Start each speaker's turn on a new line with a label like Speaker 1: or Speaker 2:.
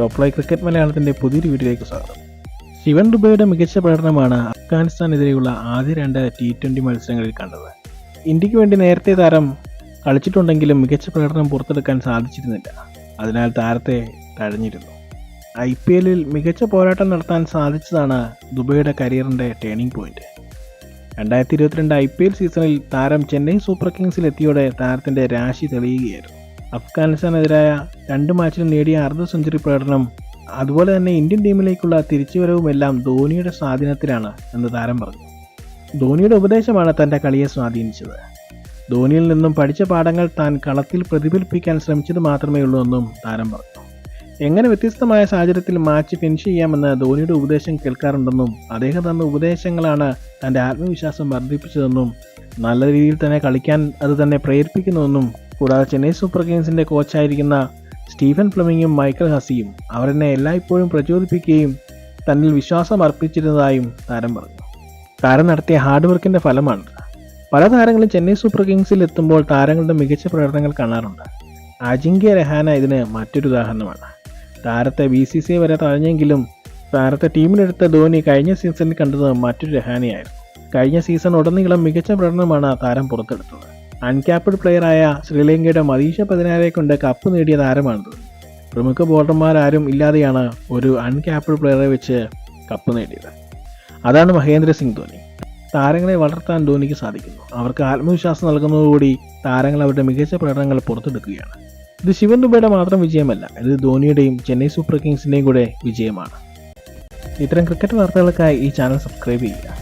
Speaker 1: Top fly cricket മലയാളത്തിൻ്റെ പുതിയൊരു വീഡിയോയിലേക്ക് സ്വാഗതം. ശിവൻ ദുബൈയുടെ മികച്ച പ്രകടനമാണ് അഫ്ഗാനിസ്ഥാനെതിരെയുള്ള ആദ്യ 2 T20 മത്സരങ്ങളിൽ കണ്ടത്. ഇന്ത്യക്ക് വേണ്ടി നേരത്തെ താരം കളിച്ചിട്ടുണ്ടെങ്കിലും മികച്ച പ്രകടനം പുറത്തെടുക്കാൻ സാധിച്ചിരുന്നില്ല. അതിനാൽ താരത്തെ തഴഞ്ഞിരുന്നു. IPL-ൽ മികച്ച പോരാട്ടം നടത്താൻ സാധിച്ചതാണ് ദുബൈയുടെ കരിയറിൻ്റെ ടേണിംഗ് പോയിന്റ്. 2022 IPL സീസണിൽ താരം ചെന്നൈ സൂപ്പർ കിങ്സിൽ എത്തിയോടെ താരത്തിൻ്റെ രാശി തെളിയുകയായിരുന്നു. അഫ്ഗാനിസ്ഥാനെതിരായ 2 മാച്ചിലും നേടിയ അർദ്ധ സെഞ്ചുറി പ്രകടനം, അതുപോലെ തന്നെ ഇന്ത്യൻ ടീമിലേക്കുള്ള തിരിച്ചുവരവുമെല്ലാം ധോണിയുടെ സ്വാധീനത്തിലാണ് എന്ന് താരം പറഞ്ഞു. ധോണിയുടെ ഉപദേശമാണ് തൻ്റെ കളിയെ സ്വാധീനിച്ചത്. ധോണിയിൽ നിന്നും പഠിച്ച പാഠങ്ങൾ താൻ കളത്തിൽ പ്രതിഫലിപ്പിക്കാൻ ശ്രമിച്ചത് മാത്രമേ ഉള്ളൂ എന്നും താരം പറഞ്ഞു. എങ്ങനെ വ്യത്യസ്തമായ സാഹചര്യത്തിൽ മാച്ച് ഫിനിഷ് ചെയ്യാമെന്ന് ധോണിയുടെ ഉപദേശം കേൾക്കാറുണ്ടെന്നും അദ്ദേഹം തന്ന ഉപദേശങ്ങളാണ് തൻ്റെ ആത്മവിശ്വാസം വർദ്ധിപ്പിച്ചതെന്നും നല്ല രീതിയിൽ തന്നെ കളിക്കാൻ അത് തന്നെ പ്രേരിപ്പിക്കുന്നുവെന്നും, കൂടാതെ ചെന്നൈ സൂപ്പർ കിങ്സിൻ്റെ കോച്ചായിരിക്കുന്ന സ്റ്റീഫൻ ഫ്ലെമിങ്ങും മൈക്കൽ ഹസിയും അവരെന്നെ എല്ലായ്പ്പോഴും പ്രചോദിപ്പിക്കുകയും തന്നിൽ വിശ്വാസം അർപ്പിച്ചിരുന്നതായും താരം പറഞ്ഞു. താരം നടത്തിയ ഹാർഡ് വർക്കിൻ്റെ ഫലമാണിത്. പല താരങ്ങളും ചെന്നൈ സൂപ്പർ കിങ്സിൽ എത്തുമ്പോൾ താരങ്ങളുടെ മികച്ച പ്രകടനങ്ങൾ കാണാറുണ്ട്. അജിങ്ക്യ രഹാന ഇതിന് മറ്റൊരു ഉദാഹരണമാണ്. താരത്തെ BCCI വരെ തഴഞ്ഞെങ്കിലും താരത്തെ ടീമിലെടുത്ത ധോണി കഴിഞ്ഞ സീസണിൽ കണ്ടത് മറ്റൊരു രഹാനയായിരുന്നു. കഴിഞ്ഞ സീസൺ ഉടനീളം മികച്ച പ്രകടനമാണ് താരം പുറത്തെടുത്തത്. അൺക്യാപ്ഡ് പ്ലെയറായ ശ്രീലങ്കയുടെ മതീഷ പതിനാരെ കൊണ്ട് കപ്പ് നേടിയ താരമാണിത്. പ്രമുഖ ബോളർമാരാരും ഇല്ലാതെയാണ് ഒരു അൺക്യാപ്ഡ് പ്ലെയറെ വെച്ച് കപ്പ് നേടിയത്. അതാണ് മഹേന്ദ്ര സിംഗ് ധോണി. താരങ്ങളെ വളർത്താൻ ധോണിക്ക് സാധിക്കുന്നു. അവർക്ക് ആത്മവിശ്വാസം നൽകുന്നതോടുകൂടി താരങ്ങൾ അവരുടെ മികച്ച പ്രകടനങ്ങൾ പുറത്തെടുക്കുകയാണ്. ഇത് ശിവൻ ദുബൈയുടെ മാത്രം വിജയമല്ല, ഇത് ധോണിയുടെയും ചെന്നൈ സൂപ്പർ കിങ്സിൻ്റെയും കൂടെ വിജയമാണ്. ഇത്തരം ക്രിക്കറ്റ് വാർത്തകൾക്കായി ഈ ചാനൽ സബ്സ്ക്രൈബ് ചെയ്യുക.